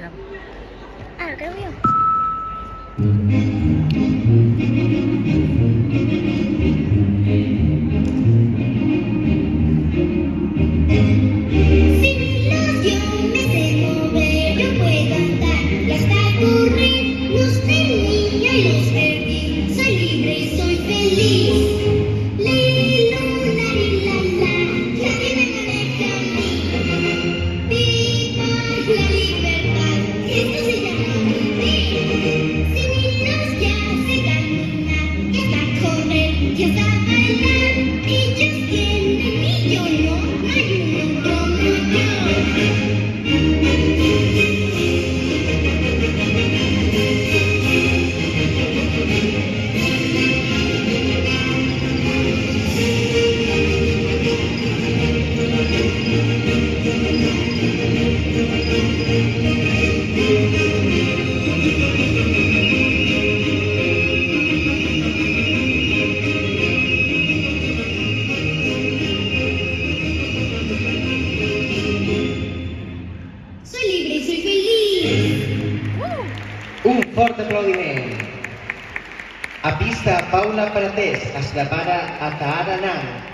grabo. Ah, lo creo yo. Sin los yo me sé mover, yo puedo andar y hasta correr. Luz del niño y luz perdí, soy libre y soy feliz. Lilu, la, nadie me maneja a mí. Viva la libertad, esto se llama vivir. Sin niños ya sé caminar, y hasta correr, y hasta bailar. Ellos tienen y yo no, no hay uno como yo. Soy libre y soy feliz. Un fort aplaudiment. A pista Paula Pratés, es prepara a Tahara Nan.